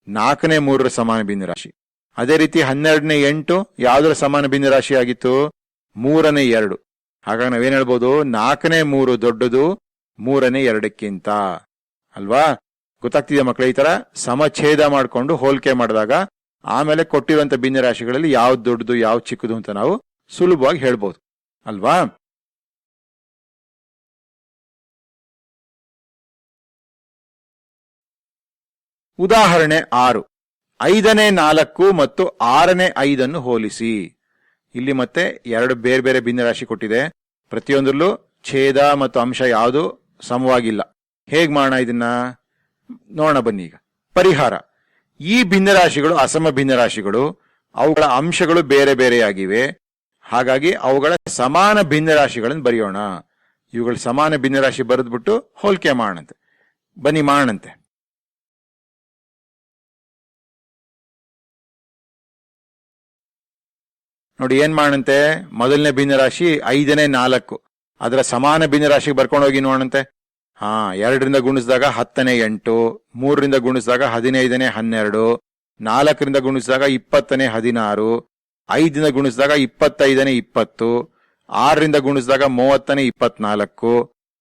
4ನೇ 3ರ ಸಮಾನ ಭಿನ್ನರಾಶಿ. ಅದೇ ರೀತಿ 12ನೇ 8 ಯಾವುದರ ಸಮಾನ ಭಿನ್ನರಾಶಿ ಆಗಿತ್ತು, 3ನೇ 2. ಹಾಗಾಗಿ ನಾವೇನ್ ಹೇಳ್ಬೋದು, 4ನೇ 3 ದೊಡ್ಡದು 3ನೇ 2ಕ್ಕಿಂತ ಅಲ್ವಾ. ಗೊತ್ತಾಗ್ತಿದೆಯಾ ಮಕ್ಕಳೇ, ಈ ತರ ಸಮಛೇದ ಮಾಡಿಕೊಂಡು ಹೋಲಿಕೆ ಮಾಡಿದಾಗ ಆಮೇಲೆ ಕೊಟ್ಟಿರುವಂತ ಭಿನ್ನರಾಶಿಗಳಲ್ಲಿ ಯಾವ್ದು ದೊಡ್ಡದು ಯಾವ್ದು ಚಿಕ್ಕದು ಅಂತ ನಾವು ಸುಲಭವಾಗಿ ಹೇಳ್ಬೋದು ಅಲ್ವಾ. ಉದಾಹರಣೆ 6, 5ನೇ 4 ಮತ್ತು 6ನೇ 5 ಹೋಲಿಸಿ. ಇಲ್ಲಿ ಮತ್ತೆ ಎರಡು ಬೇರೆ ಬೇರೆ ಭಿನ್ನರಾಶಿ ಕೊಟ್ಟಿದೆ. ಪ್ರತಿಯೊಂದರಲ್ಲೂ ಛೇದ ಮತ್ತು ಅಂಶ ಯಾವುದು ಸಮವಾಗಿಲ್ಲ. ಹೇಗ್ ಮಾಡೋಣ ಇದನ್ನ ನೋಡೋಣ ಬನ್ನಿ. ಈಗ ಪರಿಹಾರ, ಈ ಭಿನ್ನರಾಶಿಗಳು ಅಸಮ ಭಿನ್ನರಾಶಿಗಳು, ಅವುಗಳ ಅಂಶಗಳು ಬೇರೆ ಬೇರೆಯಾಗಿವೆ. ಹಾಗಾಗಿ ಅವುಗಳ ಸಮಾನ ಭಿನ್ನರಾಶಿಗಳನ್ನು ಬರೆಯೋಣ. ಇವುಗಳ ಸಮಾನ ಭಿನ್ನರಾಶಿ ಬರೆದ್ಬಿಟ್ಟು ಹೋಲಿಕೆ ಮಾಡೋಣಂತೆ. ಬನ್ನಿ ಮಾಡೋಣಂತೆ. ನೋಡಿ ಏನ್ ಮಾಡಂತೆ, ಮೊದಲನೇ ಭಿನ್ನರಾಶಿ 5ನೇ 4 ಅದರ ಸಮಾನ ಭಿನ್ನರಾಶಿಗೆ ಬರ್ಕೊಂಡು ಹೋಗಿ ನೋಡಂತೆ. 2ರಿಂದ ಗುಣಿಸಿದಾಗ 10ನೇ 8, 3ರಿಂದ ಗುಣಿಸಿದಾಗ 15ನೇ 12, 4ರಿಂದ ಗುಣಿಸಿದಾಗ 20ನೇ 16, 5ರಿಂದ ಗುಣಿಸಿದಾಗ 25ನೇ 20, 6ರಿಂದ ಗುಣಿಸಿದಾಗ 30ನೇ 24,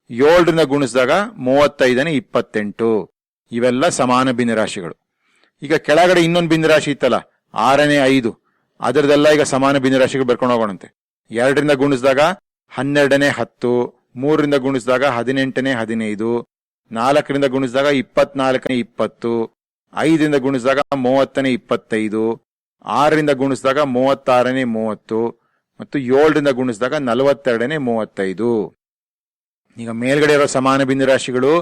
7ರಿಂದ ಗುಣಿಸಿದಾಗ 35ನೇ 28. ಇವೆಲ್ಲ ಸಮಾನ ಭಿನ್ನರಾಶಿಗಳು. ಈಗ ಕೆಳಗಡೆ ಇನ್ನೊಂದು ಭಿನ್ನರಾಶಿ ಇತ್ತಲ್ಲ 6ನೇ 5, ಅದರದೆಲ್ಲ ಈಗ ಸಮಾನ ಭಿನ್ನರಾಶಿಗೆ ಬರ್ಕೊಂಡು ಹೋಗೋಣಂತೆ. 2ರಿಂದ ಗುಣಿಸಿದಾಗ 12ನೇ 10, 3ರಿಂದ ಗುಣಿಸಿದಾಗ 18ನೇ 15, 4ರಿಂದ ಗುಣಿಸಿದಾಗ 24ನೇ 20, 5ರಿಂದ ಗುಣಿಸಿದಾಗ 30ನೇ 25, 6ರಿಂದ ಗುಣಿಸಿದಾಗ 36ನೇ 30 ಮತ್ತು 7ರಿಂದ ಗುಣಿಸಿದಾಗ 42ನೇ 35. ಈಗ ಮೇಲ್ಗಡೆ ಇರೋ ಸಮಾನ ಭಿನ್ನರಾಶಿಗಳು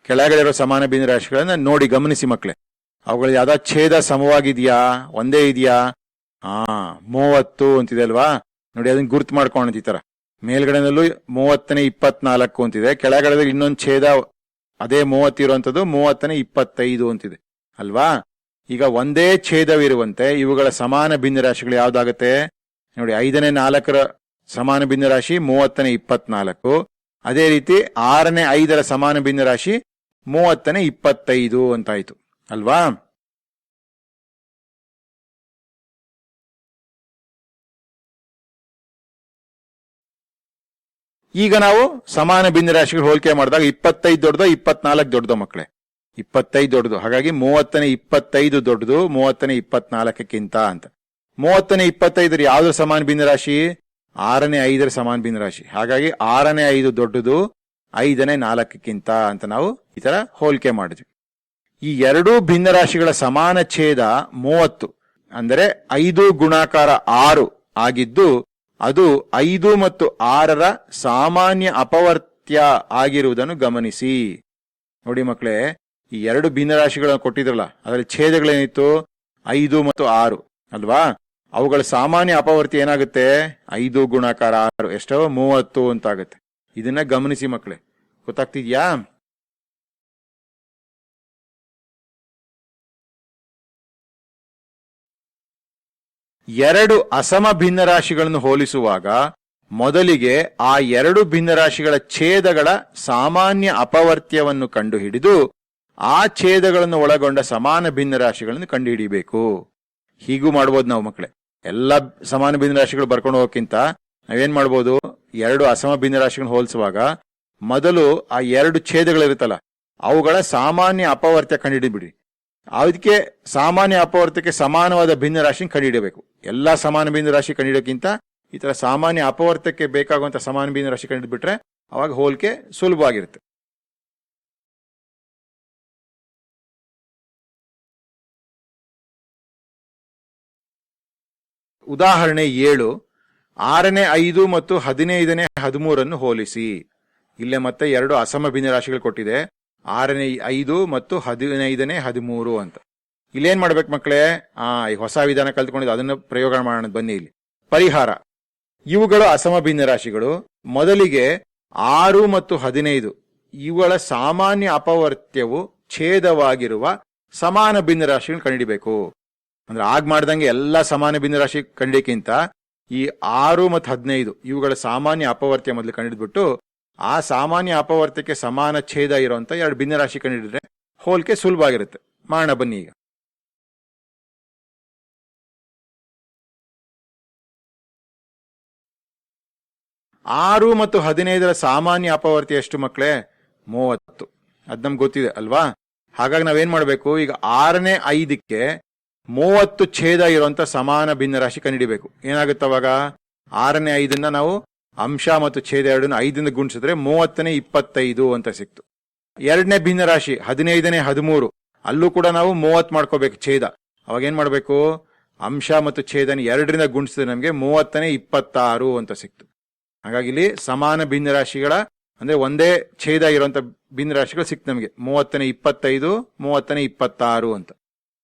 ಕೆಳಗಡೆ ಇರೋ ಸಮಾನ ಭಿನ್ನರಾಶಿಗಳನ್ನ ನೋಡಿ ಗಮನಿಸಿ ಮಕ್ಕಳೇ. ಅವುಗಳು ಯಾವ್ದಾ ಛೇದ ಸಮವಾಗಿದೆಯಾ, ಒಂದೇ ಇದೆಯಾ, 30 ಅಂತಿದೆ ಅಲ್ವಾ. ನೋಡಿ ಅದನ್ನ ಗುರ್ತು ಮಾಡ್ಕೊಂಡ್ ಈ ತರ ಮೇಲ್ಗಡೆನಲ್ಲೂ 30ನೇ 24 ಅಂತಿದೆ, ಕೆಳಗಡೆ ಇನ್ನೊಂದು ಛೇದ ಅದೇ 30 ಇರುವಂತದ್ದು 30ನೇ 25 ಅಂತಿದೆ ಅಲ್ವಾ. ಈಗ ಒಂದೇ ಛೇದವಿರುವಂತೆ ಇವುಗಳ ಸಮಾನ ಭಿನ್ನರಾಶಿಗಳು ಯಾವ್ದಾಗತ್ತೆ ನೋಡಿ. 5ನೇ 4ರ ಸಮಾನ ಭಿನ್ನರಾಶಿ 30ನೇ 24. ಅದೇ ರೀತಿ 6ನೇ 5ರ ಸಮಾನ ಭಿನ್ನರಾಶಿ 30ನೇ 25 ಅಂತಾಯ್ತು ಅಲ್ವಾ. ಈಗ ನಾವು ಸಮಾನ ಭಿನ್ನರಾಶಿಗಳು ಹೋಲಿಕೆ ಮಾಡಿದಾಗ 25 ದೊಡ್ಡದೋ 24 ದೊಡ್ಡದೋ ಮಕ್ಕಳೇ? 25 ದೊಡ್ಡದು. ಹಾಗಾಗಿ 30ನೇ 25 ದೊಡ್ಡದು 30ನೇ 24ಕ್ಕಿಂತ ಅಂತ. 30ನೇ 25 ಯಾವ್ದು ಸಮಾನ ಭಿನ್ನರಾಶಿ? 6ನೇ 5ರ ಸಮಾನ ಭಿನ್ನರಾಶಿ. ಹಾಗಾಗಿ 6ನೇ 5 ದೊಡ್ಡದು 5ನೇ 4ಕ್ಕಿಂತ ಅಂತ ನಾವು ಈ ತರ ಹೋಲಿಕೆ ಮಾಡಿದ್ವಿ. ಈ ಎರಡೂ ಭಿನ್ನರಾಶಿಗಳ ಸಮಾನ ಛೇದ 30 ಅಂದರೆ 5 ಗುಣಾಕಾರ 6 ಆಗಿದ್ದು ಅದು 5 ಮತ್ತು 6ರ ಸಾಮಾನ್ಯ ಅಪವರ್ತ್ಯ ಆಗಿರುವುದನ್ನು ಗಮನಿಸಿ. ನೋಡಿ ಮಕ್ಕಳೇ, ಈ ಎರಡು ಭಿನ್ನರಾಶಿಗಳನ್ನು ಕೊಟ್ಟಿದ್ರಲ್ಲ, ಅದರಲ್ಲಿ ಛೇದಗಳೇನಿತ್ತು 5 ಮತ್ತು 6 ಅಲ್ವಾ. ಅವುಗಳ ಸಾಮಾನ್ಯ ಅಪವರ್ತಿ ಏನಾಗುತ್ತೆ? 5 ಗುಣಾಕಾರ 6 ಎಷ್ಟೋ 30 ಅಂತ ಆಗುತ್ತೆ. ಇದನ್ನ ಗಮನಿಸಿ ಮಕ್ಕಳೇ, ಗೊತ್ತಾಗ್ತಿದ್ಯಾ? ಎರಡು ಅಸಮ ಭಿನ್ನರಾಶಿಗಳನ್ನು ಹೋಲಿಸುವಾಗ ಮೊದಲಿಗೆ ಆ ಎರಡು ಭಿನ್ನರಾಶಿಗಳ ಛೇದಗಳ ಸಾಮಾನ್ಯ ಅಪವರ್ತ್ಯವನ್ನು ಕಂಡುಹಿಡಿದು ಆ ಛೇದಗಳನ್ನು ಒಳಗೊಂಡ ಸಮಾನ ಭಿನ್ನರಾಶಿಗಳನ್ನು ಕಂಡುಹಿಡಿಯಬೇಕು. ಹೀಗೂ ಮಾಡ್ಬೋದು ನಾವು ಮಕ್ಕಳೇ. ಎಲ್ಲ ಸಮಾನ ಭಿನ್ನರಾಶಿಗಳು ಬರ್ಕೊಂಡು ಹೋಗೋಕ್ಕಿಂತ ನಾವೇನ್ ಮಾಡ್ಬೋದು, ಎರಡು ಅಸಮ ಭಿನ್ನರಾಶಿಗಳನ್ನು ಹೋಲಿಸುವಾಗ ಮೊದಲು ಆ ಎರಡು ಛೇದಗಳಿರುತ್ತಲ್ಲ ಅವುಗಳ ಸಾಮಾನ್ಯ ಅಪವರ್ತ್ಯ ಕಂಡುಹಿಡಿದ್ಬಿಡಿ. ಅದಕ್ಕೆ ಸಾಮಾನ್ಯ ಅಪವರ್ತ್ಯಕ್ಕೆ ಸಮಾನವಾದ ಭಿನ್ನರಾಶಿ ಕಂಡುಹಿಡಬೇಕು. ಎಲ್ಲಾ ಸಮಾನ ಭಿನ್ನರಾಶಿ ಕಂಡುಹಿಡೋಕ್ಕಿಂತ ಈ ತರ ಸಾಮಾನ್ಯ ಅಪವರ್ತ್ಯಕ್ಕೆ ಬೇಕಾಗುವಂತ ಸಮಾನ ಭಿನ್ನರಾಶಿ ಕಂಡುಹಿಡ್ಬಿಟ್ರೆ ಅವಾಗ ಹೋಲಿಕೆ ಸುಲಭವಾಗಿರುತ್ತೆ. ಉದಾಹರಣೆ 7, 6ನೇ 5 ಮತ್ತು 15ನೇ 13 ಹೋಲಿಸಿ. ಇಲ್ಲೇ ಮತ್ತೆ ಎರಡು ಅಸಮ ಭಿನ್ನರಾಶಿಗಳು ಕೊಟ್ಟಿದೆ, 6ನೇ 5 ಮತ್ತು 15ನೇ 13 ಅಂತ. ಇಲ್ಲೇನ್ ಮಾಡ್ಬೇಕು ಮಕ್ಕಳೇ? ಈ ಹೊಸ ವಿಧಾನ ಕಲ್ತ್ಕೊಂಡಿದ್ದು ಅದನ್ನು ಪ್ರಯೋಗ ಮಾಡೋಣ ಬನ್ನಿ. ಇಲ್ಲಿ ಪರಿಹಾರ. ಇವುಗಳು ಅಸಮ ಭಿನ್ನರಾಶಿಗಳು. ಮೊದಲಿಗೆ 6 ಮತ್ತು 15 ಇವುಗಳ ಸಾಮಾನ್ಯ ಅಪವರ್ತ್ಯವು ಛೇದವಾಗಿರುವ ಸಮಾನ ಭಿನ್ನರಾಶಿಗಳು ಕಂಡುಹಿಡಿಬೇಕು. ಅಂದ್ರೆ ಆಗ್ ಮಾಡ್ದಂಗೆ ಎಲ್ಲಾ ಸಮಾನ ಭಿನ್ನರಾಶಿ ಕಂಡಿಕ್ಕಿಂತ ಈ 6 ಮತ್ತು 15 ಇವುಗಳ ಸಾಮಾನ್ಯ ಅಪವರ್ತ್ಯ ಮೊದಲು ಕಂಡುಹಿಡಿದ್ಬಿಟ್ಟು ಆ ಸಾಮಾನ್ಯ ಅಪವರ್ತ್ಯಕ್ಕೆ ಸಮಾನ ಛೇದ ಇರುವಂತ ಎರಡು ಭಿನ್ನರಾಶಿ ಕಂಡುಹಿಡಿದ್ರೆ ಹೋಲಿಕೆ ಸುಲಭ ಆಗಿರುತ್ತೆ. ಮಾಡೋಣ ಬನ್ನಿ. ಈಗ 6 ಮತ್ತು 15ರ ಸಾಮಾನ್ಯ ಅಪವರ್ತ್ಯ ಎಷ್ಟು ಮಕ್ಕಳೇ? 30. ಅದ್ ನಮ್ಗೆ ಗೊತ್ತಿದೆ ಅಲ್ವಾ. ಹಾಗಾಗಿ ನಾವೇನ್ ಮಾಡ್ಬೇಕು, ಈಗ 6ನೇ 5ಕ್ಕೆ 30 ಛೇದ ಇರುವಂತ ಸಮಾನ ಭಿನ್ನರಾಶಿ ಕಂಡುಹಿಡಿಬೇಕು. ಏನಾಗುತ್ತೆ ಅವಾಗ? 6ನೇ 5ನ್ನ ನಾವು ಅಂಶ ಮತ್ತು ಛೇದ ಎರಡನ್ನ 5ರಿಂದ ಗುಣಿಸಿದ್ರೆ 30ನೇ 25 ಅಂತ ಸಿಕ್ತು. ಎರಡನೇ ಭಿನ್ನರಾಶಿ 15ನೇ 13 ಅಲ್ಲೂ ಕೂಡ ನಾವು 30 ಮಾಡ್ಕೋಬೇಕು ಛೇದ. ಅವಾಗ ಏನ್ ಮಾಡ್ಬೇಕು? ಅಂಶ ಮತ್ತು ಛೇದನ 2ರಿಂದ ಗುಣಿಸಿದ್ರೆ ನಮಗೆ 30ನೇ 26 ಅಂತ ಸಿಕ್ತು. ಹಾಗಾಗಿ ಇಲ್ಲಿ ಸಮಾನ ಭಿನ್ನರಾಶಿಗಳ ಅಂದ್ರೆ ಒಂದೇ ಛೇದ ಇರುವಂತ ಭಿನ್ನರಾಶಿಗಳು ಸಿಕ್ತು ನಮಗೆ. 30ನೇ 25, 30ನೇ 26 ಅಂತ.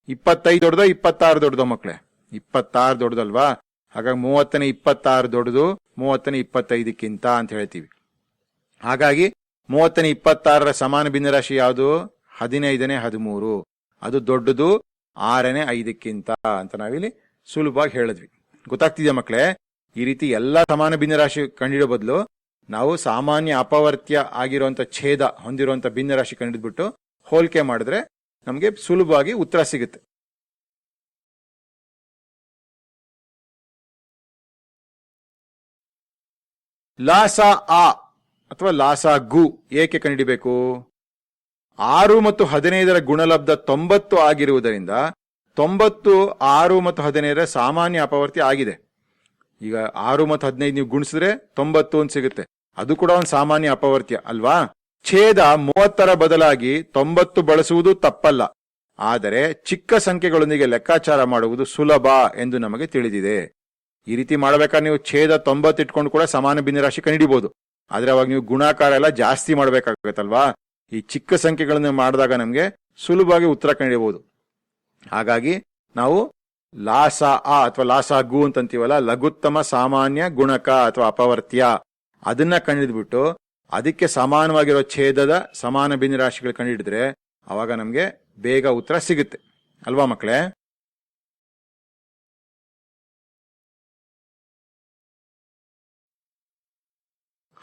25 ದೊಡ್ಡದೋ 26 ದೊಡ್ಡದೋ ಮಕ್ಕಳೇ? 26 ದೊಡ್ಡದಲ್ವಾ. ಹಾಗಾಗಿ 30ನೇ 26 ದೊಡ್ಡದು 30ನೇ 25ಕ್ಕಿಂತ ಅಂತ ಹೇಳ್ತೀವಿ. ಹಾಗಾಗಿ 30ನೇ 26ರ ಸಮಾನ ಭಿನ್ನರಾಶಿ ಯಾವುದು? 15ನೇ 13. ಅದು ದೊಡ್ಡದು 6ನೇ 5ಕ್ಕಿಂತ ಅಂತ ನಾವಿಲ್ಲಿ ಸುಲಭವಾಗಿ ಹೇಳಿದ್ವಿ. ಗೊತ್ತಾಗ್ತಿದ್ಯಾ ಮಕ್ಕಳೇ? ಈ ರೀತಿ ಎಲ್ಲಾ ಸಮಾನ ಭಿನ್ನರಾಶಿ ಕಂಡಿಡೋ ಬದಲು ನಾವು ಸಾಮಾನ್ಯ ಅಪವರ್ತ್ಯ ಆಗಿರುವಂತ ಛೇದ ಹೊಂದಿರುವಂತ ಭಿನ್ನರಾಶಿ ಕಂಡಿದ್ಬಿಟ್ಟು ಹೋಲಿಕೆ ಮಾಡಿದ್ರೆ ನಮಗೆ ಸುಲಭವಾಗಿ ಉತ್ತರ ಸಿಗುತ್ತೆ. ಲಾಸ ಆ ಅಥವಾ ಲಾಸ ಗು ಏಕೆ ಕಂಡುಹಿಡಿಬೇಕು? 6 ಮತ್ತು 15ರ ಗುಣಲಬ್ಧ 90 ಆಗಿರುವುದರಿಂದ 90 6 ಮತ್ತು 15ರ ಸಾಮಾನ್ಯ ಅಪವರ್ತ್ಯ ಆಗಿದೆ. ಈಗ 6 ಮತ್ತು 15 ನೀವು ಗುಣಿಸಿದ್ರೆ 90 ಅಂತ ಸಿಗುತ್ತೆ. ಅದು ಕೂಡ ಒಂದು ಸಾಮಾನ್ಯ ಅಪವರ್ತ್ಯ ಅಲ್ವಾ. ಛೇದ 30ರ ಬದಲಾಗಿ 90 ಬಳಸುವುದು ತಪ್ಪಲ್ಲ, ಆದರೆ ಚಿಕ್ಕ ಸಂಖ್ಯೆಗಳೊಂದಿಗೆ ಲೆಕ್ಕಾಚಾರ ಮಾಡುವುದು ಸುಲಭ ಎಂದು ನಮಗೆ ತಿಳಿದಿದೆ. ಈ ರೀತಿ ಮಾಡಬೇಕಾದ್ರೆ ನೀವು ಛೇದ 90 ಇಟ್ಕೊಂಡು ಕೂಡ ಸಮಾನ ಭಿನ್ನರಾಶಿ ಕಂಡುಹಿಡಿಬಹುದು. ಆದ್ರೆ ಅವಾಗ ನೀವು ಗುಣಾಕಾರ ಎಲ್ಲ ಜಾಸ್ತಿ ಮಾಡ್ಬೇಕಾಗತ್ತಲ್ವಾ. ಈ ಚಿಕ್ಕ ಸಂಖ್ಯೆಗಳನ್ನು ಮಾಡಿದಾಗ ನಮ್ಗೆ ಸುಲಭವಾಗಿ ಉತ್ತರ ಕಂಡುಹಿಡಿಯಬಹುದು. ಹಾಗಾಗಿ ನಾವು ಲಾಸ ಆ ಅಥವಾ ಲಾಸ ಗು ಅಂತೀವಲ್ಲ, ಲಘುತ್ತಮ ಸಾಮಾನ್ಯ ಗುಣಕ ಅಥವಾ ಅಪವರ್ತ್ಯ, ಅದನ್ನ ಕಂಡುಹಿಡಿದ್ಬಿಟ್ಟು ಅದಕ್ಕೆ ಸಮಾನವಾಗಿರೋ ಛೇದದ ಸಮಾನ ಭಿನ್ನರಾಶಿಗಳು ಕಂಡುಹಿಡಿದ್ರೆ ಅವಾಗ ನಮ್ಗೆ ಬೇಗ ಉತ್ತರ ಸಿಗುತ್ತೆ ಅಲ್ವಾ ಮಕ್ಕಳೇ?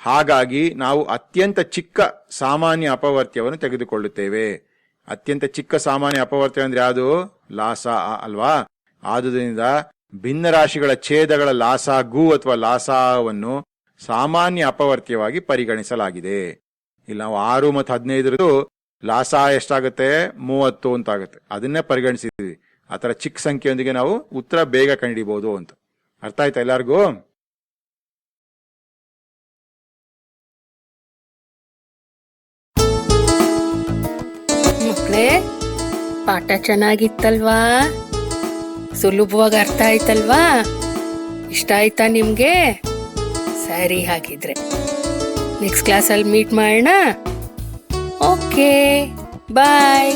ಹಾಗಾಗಿ ನಾವು ಅತ್ಯಂತ ಚಿಕ್ಕ ಸಾಮಾನ್ಯ ಅಪವರ್ತ್ಯವನ್ನು ತೆಗೆದುಕೊಳ್ಳುತ್ತೇವೆ. ಅತ್ಯಂತ ಚಿಕ್ಕ ಸಾಮಾನ್ಯ ಅಪವರ್ತ್ಯ ಅಂದ್ರೆ ಯಾವುದು? ಲಾಸ ಅಲ್ವಾ? ಆದುದರಿಂದ ಭಿನ್ನರಾಶಿಗಳ ಛೇದಗಳ ಲಾಸಾಗು ಅಥವಾ ಲಾಸವನ್ನು ಸಾಮಾನ್ಯ ಅಪವರ್ತ್ಯವಾಗಿ ಪರಿಗಣಿಸಲಾಗಿದೆ. ಇಲ್ಲಿ ನಾವು 6 ಮತ್ತು 15 ಲಾಸ ಎಷ್ಟಾಗುತ್ತೆ? 30 ಅಂತ ಆಗುತ್ತೆ. ಅದನ್ನೇ ಪರಿಗಣಿಸಿದ್ವಿ. ಆತರ ಚಿಕ್ಕ ಸಂಖ್ಯೆಯೊಂದಿಗೆ ನಾವು ಉತ್ತರ ಬೇಗ ಕಂಡುಹಿಡಿಬಹುದು ಅಂತ. ಅರ್ಥ ಆಯ್ತಾ ಎಲ್ಲರಿಗೂ? ಮಕ್ಕಳೇ, ಪಾಠ ಚೆನ್ನಾಗಿತ್ತಲ್ವಾ? ಸುಲಭವಾಗಿ ಅರ್ಥ ಆಯ್ತಲ್ವಾ? ಇಷ್ಟ ಆಯ್ತಾ ನಿಮ್ಗೆ? ಸರಿ, ಹಾಗಿದ್ರೆ ನೆಕ್ಸ್ಟ್ ಕ್ಲಾಸಲ್ಲಿ ಮೀಟ್ ಮಾಡೋಣ. ಓಕೆ, ಬಾಯ್.